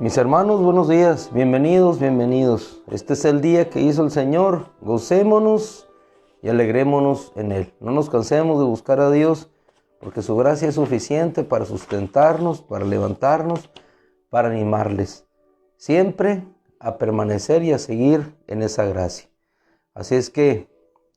Mis hermanos, buenos días, bienvenidos, bienvenidos. Este es el día que hizo el Señor, gocémonos y alegrémonos en Él. No nos cansemos de buscar a Dios, porque su gracia es suficiente para sustentarnos, para levantarnos, para animarles. Siempre a permanecer y a seguir en esa gracia. Así es que,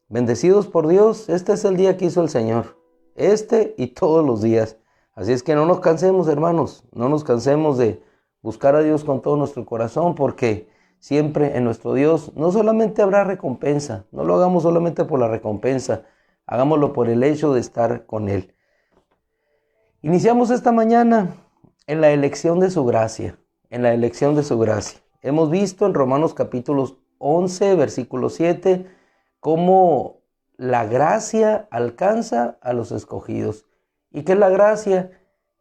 bendecidos por Dios, este es el día que hizo el Señor. Este y todos los días. Así es que no nos cansemos, hermanos, no nos cansemos de buscar a Dios con todo nuestro corazón, porque siempre en nuestro Dios no solamente habrá recompensa, no lo hagamos solamente por la recompensa, hagámoslo por el hecho de estar con Él. Iniciamos esta mañana en la elección de su gracia, en la elección de su gracia. Hemos visto en Romanos capítulos 11, versículo 7, cómo la gracia alcanza a los escogidos. ¿Y qué es la gracia?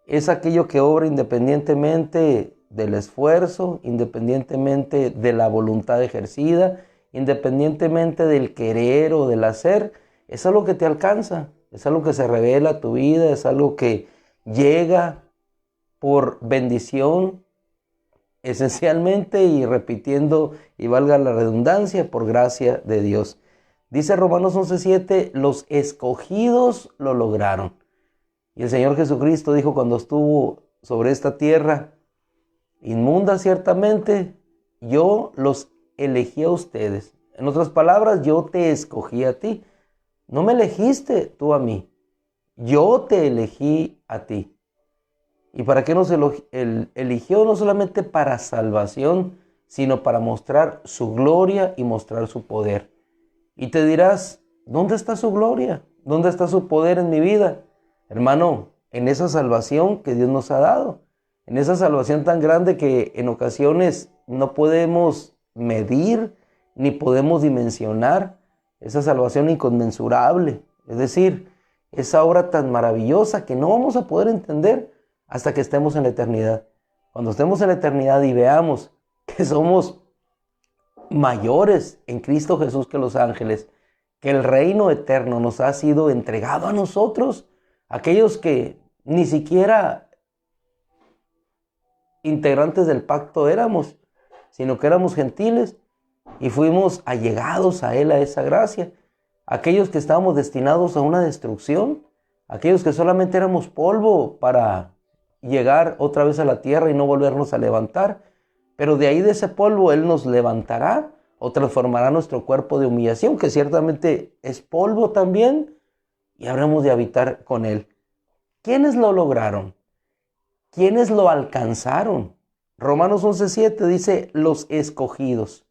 Es aquello que obra independientemente del esfuerzo, independientemente de la voluntad ejercida, independientemente del querer o del hacer. Es algo que te alcanza, es algo que se revela a tu vida, es algo que llega por bendición, esencialmente, y repitiendo, y valga la redundancia, por gracia de Dios. Dice Romanos 11:7, los escogidos lo lograron. Y el Señor Jesucristo dijo cuando estuvo sobre esta tierra: inmunda ciertamente, yo los elegí a ustedes. En otras palabras, yo te escogí a ti. No me elegiste tú a mí, yo te elegí a ti. ¿Y para qué nos eligió? No solamente para salvación, sino para mostrar su gloria y mostrar su poder. Y te dirás, ¿dónde está su gloria? ¿Dónde está su poder en mi vida? Hermano, en esa salvación que Dios nos ha dado. En esa salvación tan grande que en ocasiones no podemos medir ni podemos dimensionar. Esa salvación inconmensurable. Es decir, esa obra tan maravillosa que no vamos a poder entender hasta que estemos en la eternidad. Cuando estemos en la eternidad y veamos que somos mayores en Cristo Jesús que los ángeles, que el reino eterno nos ha sido entregado a nosotros, aquellos que ni siquiera integrantes del pacto éramos, sino que éramos gentiles y fuimos allegados a Él, a esa gracia. Aquellos que estábamos destinados a una destrucción, aquellos que solamente éramos polvo para llegar otra vez a la tierra y no volvernos a levantar, pero de ahí, de ese polvo, Él nos levantará o transformará nuestro cuerpo de humillación, que ciertamente es polvo también, y habremos de habitar con Él. ¿Quiénes lo lograron? ¿Quiénes lo alcanzaron? Romanos 11:7 dice, los escogidos.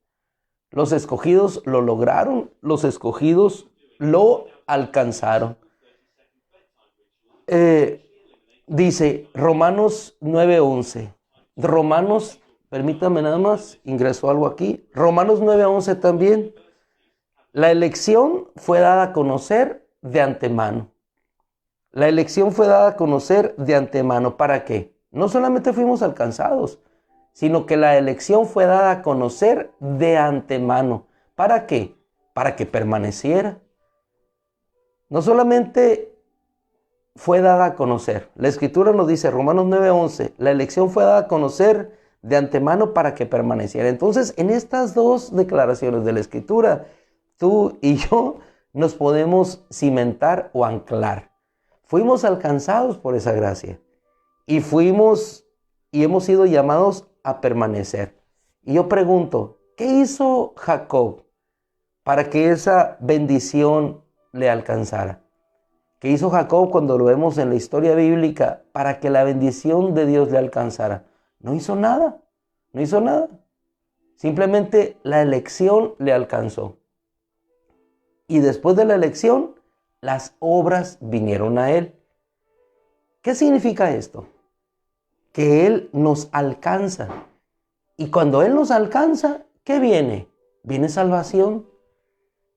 Los escogidos lo lograron, los escogidos lo alcanzaron. Dice Romanos 9:11. Romanos, permítame nada más, ingresó algo aquí. Romanos 9:11 también. La elección fue dada a conocer de antemano. La elección fue dada a conocer de antemano. ¿Para qué? No solamente fuimos alcanzados, sino que la elección fue dada a conocer de antemano. ¿Para qué? Para que permaneciera. No solamente fue dada a conocer. La Escritura nos dice, Romanos 9:11, la elección fue dada a conocer de antemano para que permaneciera. Entonces, en estas dos declaraciones de la Escritura, tú y yo nos podemos cimentar o anclar. Fuimos alcanzados por esa gracia y hemos sido llamados a permanecer. Y yo pregunto, ¿qué hizo Jacob para que esa bendición le alcanzara? que hizo Jacob cuando lo vemos en la historia bíblica para que la bendición de Dios le alcanzara? No hizo nada, no hizo nada. Simplemente la elección le alcanzó. Y después de la elección, las obras vinieron a él. ¿Qué significa esto? Que Él nos alcanza. Y cuando Él nos alcanza, ¿qué viene? Viene salvación.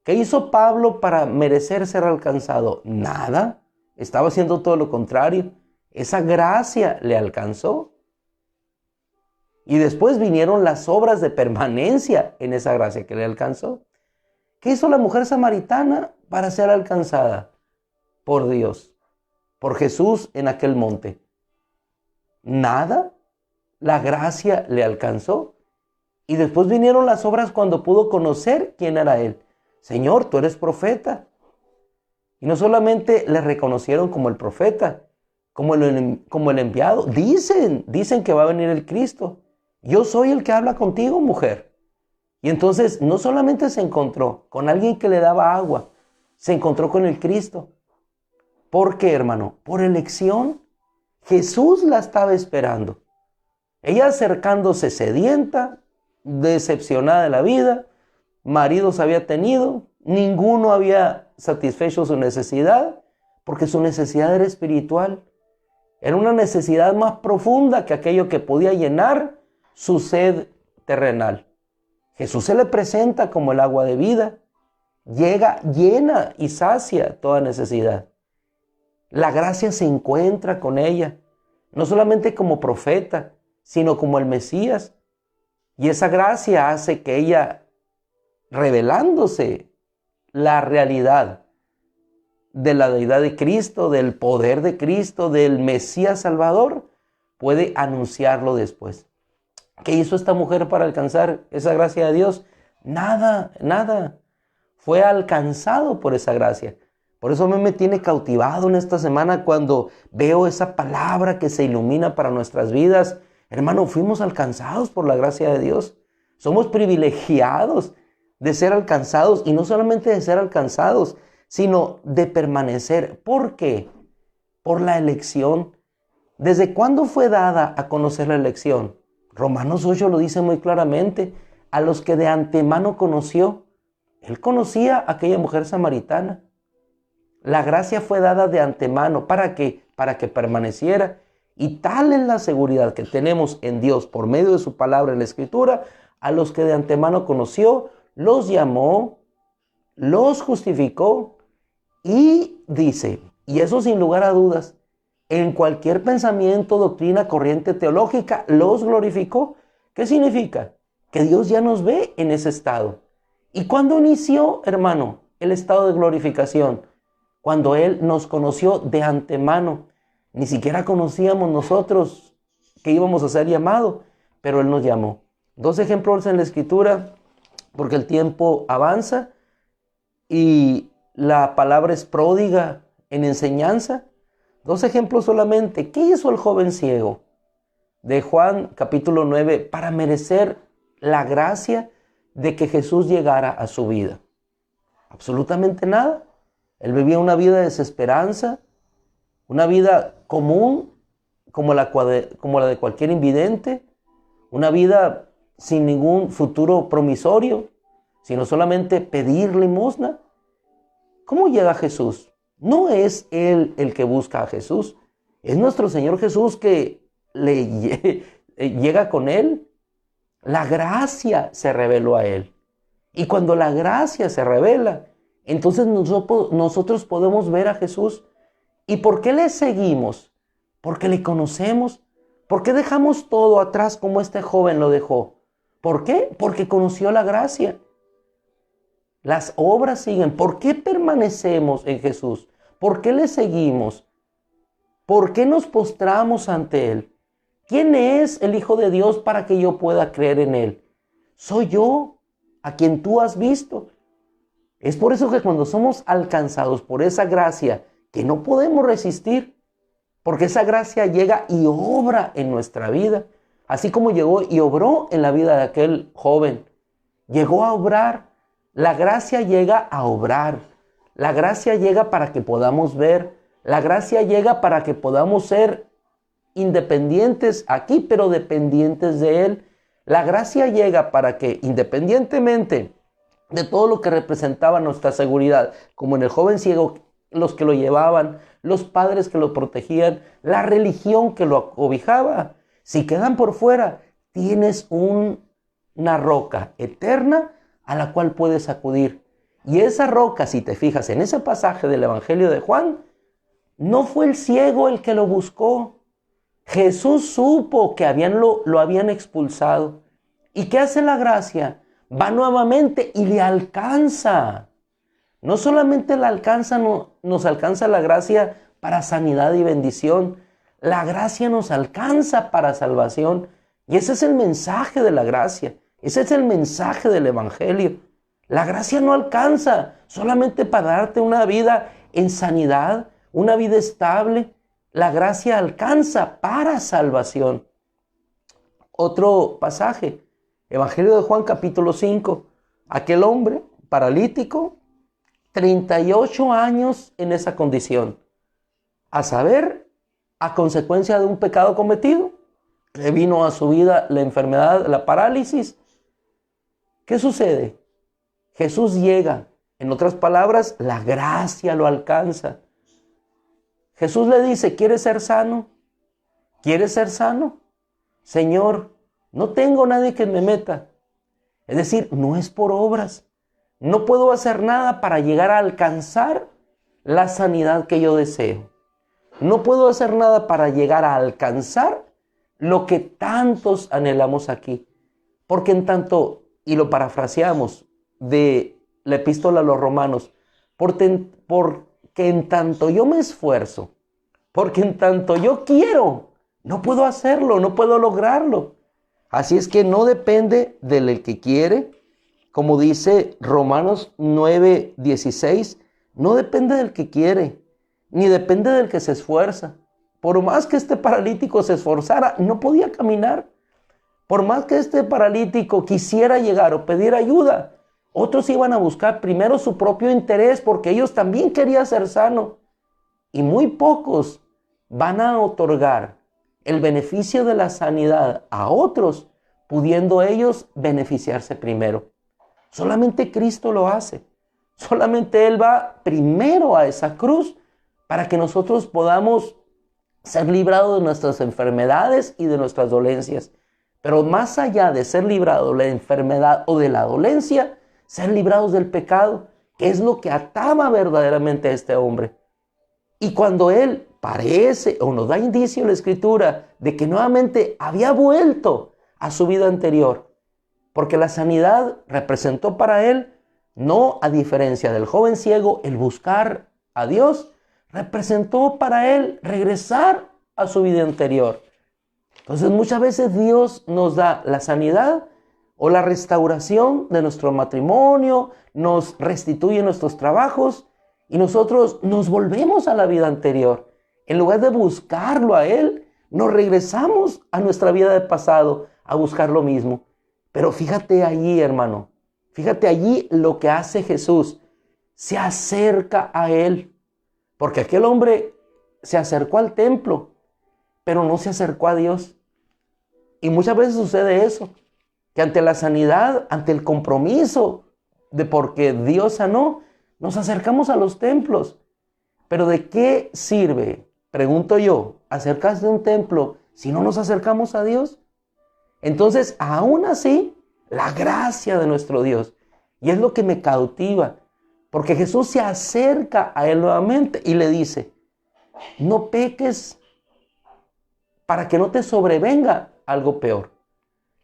¿Qué hizo Pablo para merecer ser alcanzado? Nada. Estaba haciendo todo lo contrario. Esa gracia le alcanzó. Y después vinieron las obras de permanencia en esa gracia que le alcanzó. ¿Qué hizo la mujer samaritana para ser alcanzada? Por Dios, por Jesús en aquel monte. Nada. La gracia le alcanzó. Y después vinieron las obras cuando pudo conocer quién era Él. Señor, tú eres profeta. Y no solamente le reconocieron como el profeta, como el enviado. Dicen que va a venir el Cristo. Yo soy el que habla contigo, mujer. Y entonces no solamente se encontró con alguien que le daba agua, se encontró con el Cristo. ¿Por qué, hermano? Por elección. Jesús la estaba esperando. Ella acercándose sedienta, decepcionada de la vida, maridos había tenido, ninguno había satisfecho su necesidad, porque su necesidad era espiritual. Era una necesidad más profunda que aquello que podía llenar su sed terrenal. Jesús se le presenta como el agua de vida, llega, llena y sacia toda necesidad. La gracia se encuentra con ella, no solamente como profeta, sino como el Mesías. Y esa gracia hace que ella, revelándose la realidad de la deidad de Cristo, del poder de Cristo, del Mesías Salvador, puede anunciarlo después. ¿Qué hizo esta mujer para alcanzar esa gracia de Dios? Nada, nada. Fue alcanzado por esa gracia. Por eso a mí me tiene cautivado en esta semana cuando veo esa palabra que se ilumina para nuestras vidas. Hermano, fuimos alcanzados por la gracia de Dios. Somos privilegiados de ser alcanzados, y no solamente de ser alcanzados, sino de permanecer. ¿Por qué? Por la elección. ¿Desde cuándo fue dada a conocer la elección? Romanos 8 lo dice muy claramente. A los que de antemano conoció. Él conocía a aquella mujer samaritana. La gracia fue dada de antemano. ¿Para qué? Para que permaneciera. Y tal es la seguridad que tenemos en Dios por medio de su palabra en la Escritura. A los que de antemano conoció, los llamó, los justificó y dice, y eso sin lugar a dudas, en cualquier pensamiento, doctrina, corriente teológica, los glorificó. ¿Qué significa? Que Dios ya nos ve en ese estado. ¿Y cuándo inició, hermano, el estado de glorificación? Cuando Él nos conoció de antemano. Ni siquiera conocíamos nosotros que íbamos a ser llamados, pero Él nos llamó. 2 ejemplos en la Escritura, porque el tiempo avanza y la palabra es pródiga en enseñanza. 2 ejemplos solamente. ¿Qué hizo el joven ciego de Juan capítulo 9 para merecer la gracia de que Jesús llegara a su vida? Absolutamente nada. Él vivía una vida de desesperanza, una vida común como la de cualquier invidente, una vida sin ningún futuro promisorio, sino solamente pedir limosna. ¿Cómo llega Jesús? No es Él el que busca a Jesús, es nuestro Señor Jesús que llega con Él. La gracia se reveló a Él. Y cuando la gracia se revela, entonces nosotros podemos ver a Jesús. ¿Y por qué le seguimos? Porque le conocemos. ¿Por qué dejamos todo atrás como este joven lo dejó? ¿Por qué? Porque conoció la gracia. Las obras siguen. ¿Por qué permanecemos en Jesús? ¿Por qué le seguimos? ¿Por qué nos postramos ante Él? ¿Quién es el Hijo de Dios para que yo pueda creer en Él? Soy yo, a quien tú has visto. Es por eso que cuando somos alcanzados por esa gracia, que no podemos resistir, porque esa gracia llega y obra en nuestra vida, así como llegó y obró en la vida de aquel joven. Llegó a obrar. La gracia llega a obrar. La gracia llega para que podamos ver. La gracia llega para que podamos ser independientes aquí, pero dependientes de Él. La gracia llega para que, independientemente de todo lo que representaba nuestra seguridad, como en el joven ciego, los que lo llevaban, los padres que lo protegían, la religión que lo acobijaba, si quedan por fuera, tienes una roca eterna a la cual puedes acudir. Y esa roca, si te fijas en ese pasaje del Evangelio de Juan, no fue el ciego el que lo buscó. Jesús supo que lo habían expulsado. ¿Y qué hace la gracia? Va nuevamente y le alcanza. No solamente nos alcanza la gracia para sanidad y bendición, la gracia nos alcanza para salvación. Y ese es el mensaje de la gracia. Ese es el mensaje del Evangelio. La gracia no alcanza solamente para darte una vida en sanidad, una vida estable. La gracia alcanza para salvación. Otro pasaje, Evangelio de Juan capítulo 5. Aquel hombre paralítico, 38 años en esa condición. A saber, a consecuencia de un pecado cometido, le vino a su vida la enfermedad, la parálisis. ¿Qué sucede? Jesús llega. En otras palabras, la gracia lo alcanza. Jesús le dice, ¿quieres ser sano? ¿Quieres ser sano? Señor, no tengo nadie que me meta. Es decir, no es por obras. No puedo hacer nada para llegar a alcanzar la sanidad que yo deseo. No puedo hacer nada para llegar a alcanzar lo que tantos anhelamos aquí. Porque en tanto, y lo parafraseamos de la epístola a los romanos, porque en tanto yo me esfuerzo, porque en tanto yo quiero, no puedo hacerlo, no puedo lograrlo. Así es que no depende del que quiere, como dice Romanos 9:16, no depende del que quiere, ni depende del que se esfuerza. Por más que este paralítico se esforzara, no podía caminar. Por más que este paralítico quisiera llegar o pedir ayuda, otros iban a buscar primero su propio interés porque ellos también querían ser sanos. Y muy pocos van a otorgar el beneficio de la sanidad a otros, pudiendo ellos beneficiarse primero. Solamente Cristo lo hace. Solamente Él va primero a esa cruz para que nosotros podamos ser librados de nuestras enfermedades y de nuestras dolencias. Pero más allá de ser librados de la enfermedad o de la dolencia, ser librados del pecado, que es lo que ataba verdaderamente a este hombre. Y cuando él parece o nos da indicio en la Escritura de que nuevamente había vuelto a su vida anterior, porque la sanidad representó para él, no a diferencia del joven ciego, el buscar a Dios, representó para él regresar a su vida anterior. Entonces muchas veces Dios nos da la sanidad o la restauración de nuestro matrimonio, nos restituye nuestros trabajos y nosotros nos volvemos a la vida anterior. En lugar de buscarlo a Él, nos regresamos a nuestra vida del pasado a buscar lo mismo. Pero fíjate allí, hermano, fíjate allí lo que hace Jesús. Se acerca a Él, porque aquel hombre se acercó al templo, pero no se acercó a Dios. Y muchas veces sucede eso, que ante la sanidad, ante el compromiso de porque Dios sanó, nos acercamos a los templos. Pero ¿de qué sirve, pregunto yo, acercarse a un templo si no nos acercamos a Dios? Entonces, aún así, la gracia de nuestro Dios, y es lo que me cautiva, porque Jesús se acerca a él nuevamente y le dice, no peques para que no te sobrevenga algo peor.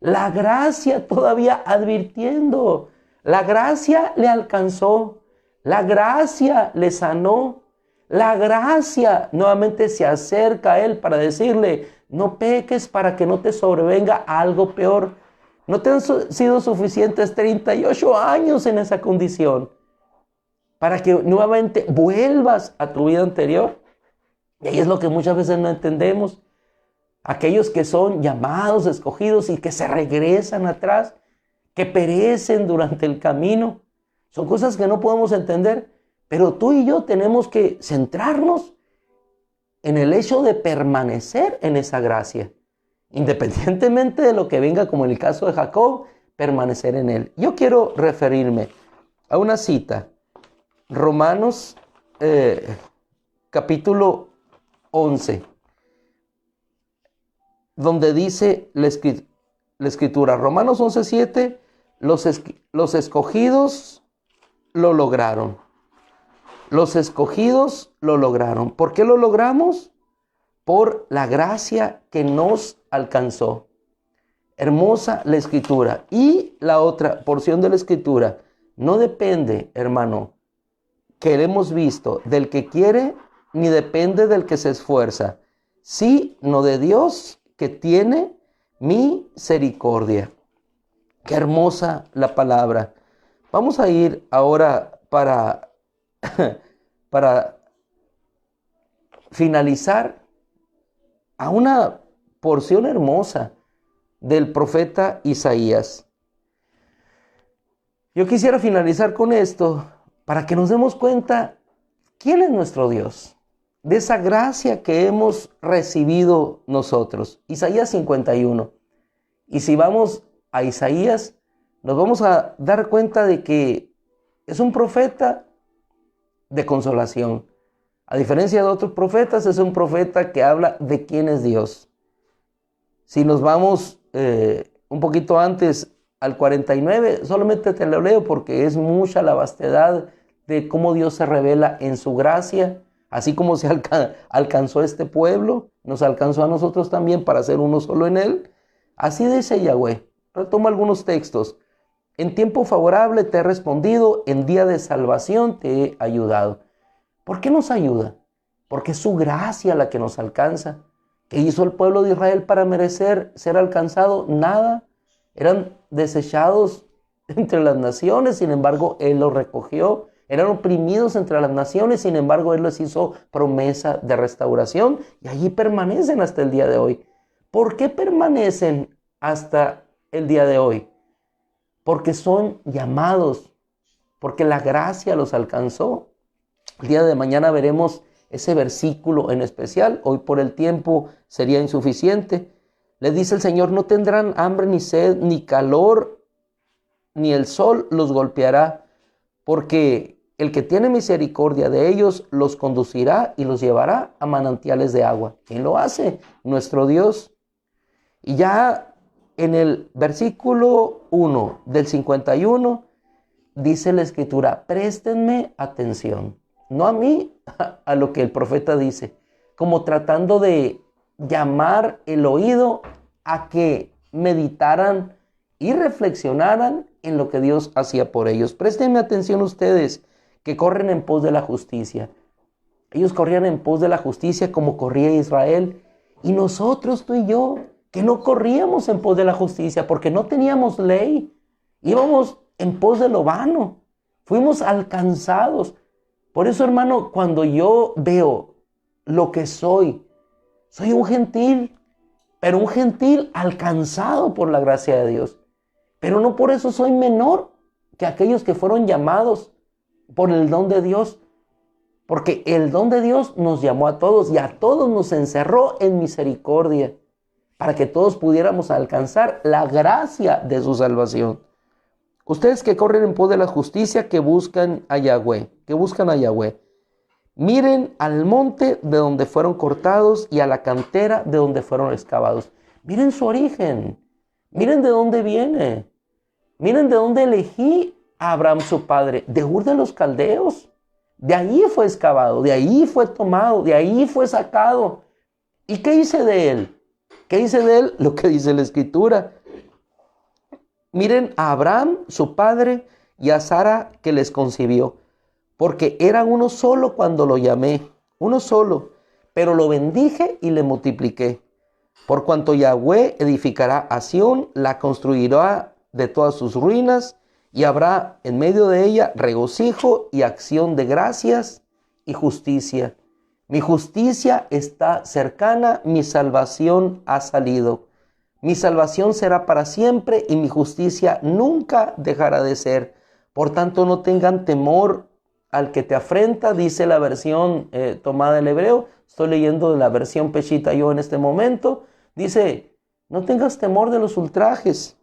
La gracia todavía advirtiendo, la gracia le alcanzó, la gracia le sanó, la gracia nuevamente se acerca a él para decirle, no peques para que no te sobrevenga algo peor. No te han sido suficientes 38 años en esa condición para que nuevamente vuelvas a tu vida anterior. Y ahí es lo que muchas veces no entendemos. Aquellos que son llamados, escogidos y que se regresan atrás, que perecen durante el camino. Son cosas que no podemos entender, Pero tú y yo tenemos que centrarnos en el hecho de permanecer en esa gracia. Independientemente de lo que venga, como en el caso de Jacob, permanecer en él. Yo quiero referirme a una cita. Romanos capítulo 11. Donde dice la escritura. Romanos 11:7. Los escogidos lo lograron. Los escogidos lo lograron. ¿Por qué lo logramos? Por la gracia que nos alcanzó. Hermosa la escritura. Y la otra porción de la escritura no depende, hermano, que hemos visto, del que quiere, ni depende del que se esfuerza, sino de Dios que tiene misericordia. Qué hermosa la palabra. Vamos a ir ahora para finalizar a una porción hermosa del profeta Isaías. Yo quisiera finalizar con esto para que nos demos cuenta quién es nuestro Dios, de esa gracia que hemos recibido nosotros. Isaías 51. Y si vamos a Isaías, nos vamos a dar cuenta de que es un profeta de consolación. A diferencia de otros profetas, es un profeta que habla de quién es Dios. Si nos vamos un poquito antes al 49, solamente te lo leo porque es mucha la vastedad de cómo Dios se revela en su gracia, así como se alcanzó a este pueblo, nos alcanzó a nosotros también para ser uno solo en él. Así dice Yahweh. Retomo algunos textos. En tiempo favorable te he respondido, en día de salvación te he ayudado. ¿Por qué nos ayuda? Porque es su gracia la que nos alcanza. ¿Qué hizo el pueblo de Israel para merecer ser alcanzado? Nada. Eran desechados entre las naciones, sin embargo, Él los recogió. Eran oprimidos entre las naciones, sin embargo, Él les hizo promesa de restauración y allí permanecen hasta el día de hoy. ¿Por qué permanecen hasta el día de hoy? Porque son llamados, porque la gracia los alcanzó. El día de mañana veremos ese versículo en especial. Hoy por el tiempo sería insuficiente. Le dice el Señor, no tendrán hambre ni sed, ni calor, ni el sol los golpeará, porque el que tiene misericordia de ellos los conducirá y los llevará a manantiales de agua. ¿Quién lo hace? Nuestro Dios. Y ya en el versículo 1 del 51 dice la escritura, préstenme atención. No a mí, a lo que el profeta dice, como tratando de llamar el oído a que meditaran y reflexionaran en lo que Dios hacía por ellos. Préstenme atención ustedes que corren en pos de la justicia. Ellos corrían en pos de la justicia como corría Israel. Y nosotros, tú y yo, que no corríamos en pos de la justicia porque no teníamos ley. Íbamos en pos de lo vano. Fuimos alcanzados. Por eso, hermano, cuando yo veo lo que soy un gentil, pero un gentil alcanzado por la gracia de Dios. Pero no por eso soy menor que aquellos que fueron llamados por el don de Dios. Porque el don de Dios nos llamó a todos y a todos nos encerró en misericordia para que todos pudiéramos alcanzar la gracia de su salvación. Ustedes que corren en pos de la justicia, que buscan a Yahweh, miren al monte de donde fueron cortados y a la cantera de donde fueron excavados. Miren su origen. Miren de dónde viene. Miren de dónde elegí a Abraham su padre. De Ur de los Caldeos. De ahí fue excavado, de ahí fue tomado, de ahí fue sacado. ¿Y qué hice de él? ¿Qué hice de él? Lo que dice la Escritura. Miren a Abraham su padre y a Sara que les concibió. Porque era uno solo cuando lo llamé, uno solo, pero lo bendije y le multipliqué. Por cuanto Yahweh edificará a Sión, la construirá de todas sus ruinas, y habrá en medio de ella regocijo y acción de gracias y justicia. Mi justicia está cercana, mi salvación ha salido. Mi salvación será para siempre y mi justicia nunca dejará de ser. Por tanto, no tengan temor al que te afrenta, dice la versión tomada del hebreo. Estoy leyendo la versión Peshita yo en este momento. Dice, no tengas temor de los ultrajes.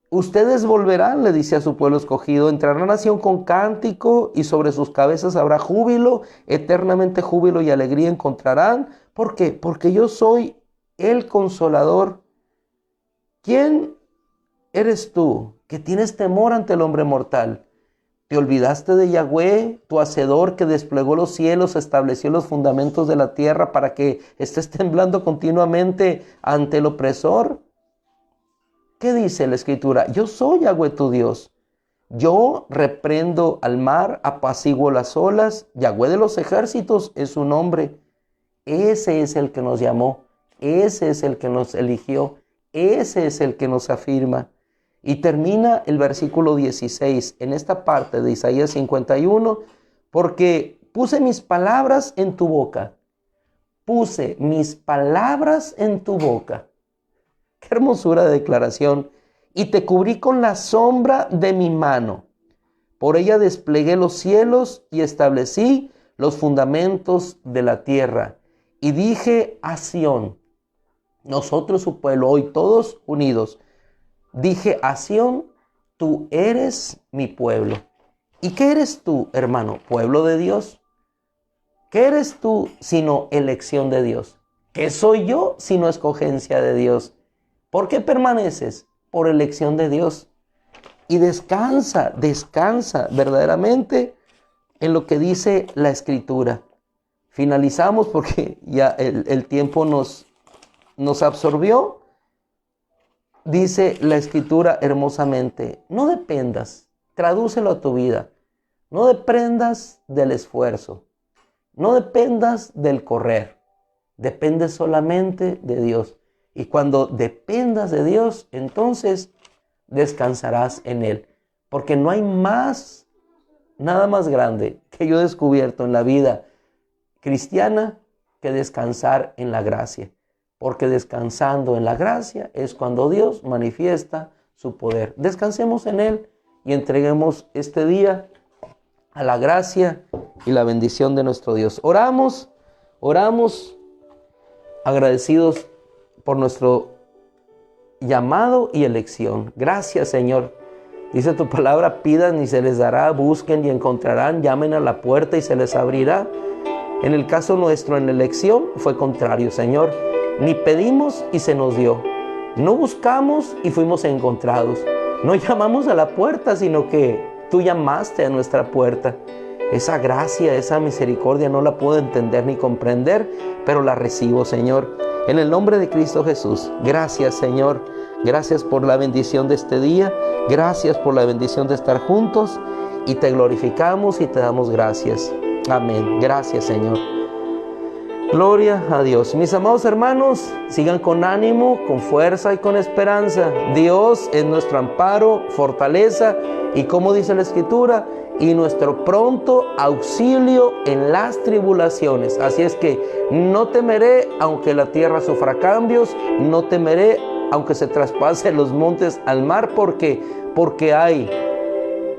Ustedes volverán, le dice a su pueblo escogido, entrará nación con cántico y sobre sus cabezas habrá júbilo, eternamente júbilo y alegría encontrarán. ¿Por qué? Porque yo soy el consolador. ¿Quién eres tú que tienes temor ante el hombre mortal? ¿Te olvidaste de Yahweh, tu hacedor, que desplegó los cielos, estableció los fundamentos de la tierra para que estés temblando continuamente ante el opresor? ¿Qué dice la Escritura? Yo soy Yahweh tu Dios. Yo reprendo al mar, apaciguo las olas. Yahweh de los ejércitos es su nombre. Ese es el que nos llamó. Ese es el que nos eligió. Ese es el que nos afirma. Y termina el versículo 16 en esta parte de Isaías 51, porque puse mis palabras en tu boca. Puse mis palabras en tu boca. Qué hermosura de declaración. Y te cubrí con la sombra de mi mano. Por ella desplegué los cielos y establecí los fundamentos de la tierra. Y dije a Sión, nosotros su pueblo, hoy todos unidos, dije a Sión, tú eres mi pueblo. ¿Y qué eres tú, hermano? Pueblo de Dios. ¿Qué eres tú sino elección de Dios? ¿Qué soy yo sino escogencia de Dios? ¿Por qué permaneces? Por elección de Dios. Y descansa verdaderamente en lo que dice la Escritura. Finalizamos porque ya el tiempo nos absorbió. Dice la Escritura hermosamente, no dependas, tradúcelo a tu vida, no dependas del esfuerzo, no dependas del correr, depende solamente de Dios. Y cuando dependas de Dios, entonces descansarás en Él. Porque no hay nada más grande que yo he descubierto en la vida cristiana que descansar en la gracia. Porque descansando en la gracia es cuando Dios manifiesta su poder. Descansemos en Él y entreguemos este día a la gracia y la bendición de nuestro Dios. Oramos agradecidos por nuestro llamado y elección. Gracias, Señor. Dice tu palabra, pidan y se les dará, busquen y encontrarán, llamen a la puerta y se les abrirá. En el caso nuestro, en la elección, fue contrario, Señor. Ni pedimos y se nos dio. No buscamos y fuimos encontrados. No llamamos a la puerta, sino que tú llamaste a nuestra puerta. Esa gracia, esa misericordia no la puedo entender ni comprender, pero la recibo, Señor. En el nombre de Cristo Jesús, gracias, Señor. Gracias por la bendición de este día. Gracias por la bendición de estar juntos. Y te glorificamos y te damos gracias. Amén. Gracias, Señor. Gloria a Dios. Mis amados hermanos, sigan con ánimo, con fuerza y con esperanza. Dios es nuestro amparo, fortaleza y, como dice la Escritura, y nuestro pronto auxilio en las tribulaciones. Así es que no temeré aunque la tierra sufra cambios, no temeré aunque se traspasen los montes al mar, porque hay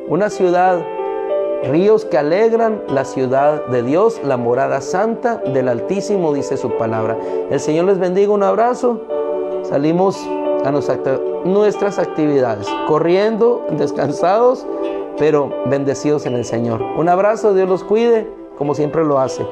una ciudad, ríos que alegran, la ciudad de Dios, la morada santa del Altísimo, dice su palabra. El Señor les bendiga, un abrazo. Salimos a nuestras actividades, corriendo, descansados, pero bendecidos en el Señor. Un abrazo, Dios los cuide, como siempre lo hace.